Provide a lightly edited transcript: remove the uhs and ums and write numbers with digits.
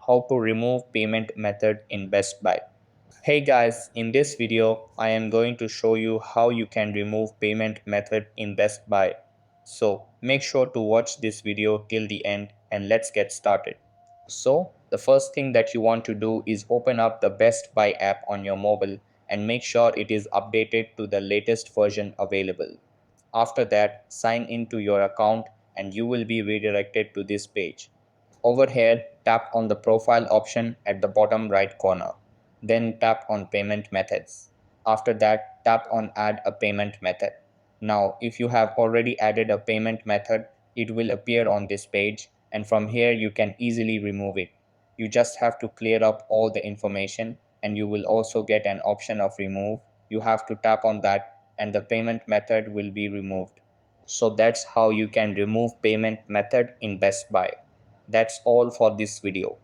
how to remove payment method in Best Buy. Hey guys, in this video, I am going to show you how you can remove payment method in Best Buy. So make sure to watch this video till the end and let's get started. So the first thing that you want to do is open up the Best Buy app on your mobile and make sure it is updated to the latest version available. After that, sign into your account and you will be redirected to this page. Over here, tap on the profile option at the bottom right corner. Then tap on payment methods. After that, tap on add a payment method. Now, if you have already added a payment method, it will appear on this page and from here you can easily remove it. You just have to clear up all the information and you will also get an option of remove. You have to tap on that and the payment method will be removed. So that's how you can remove payment method in Best Buy. That's all for this video.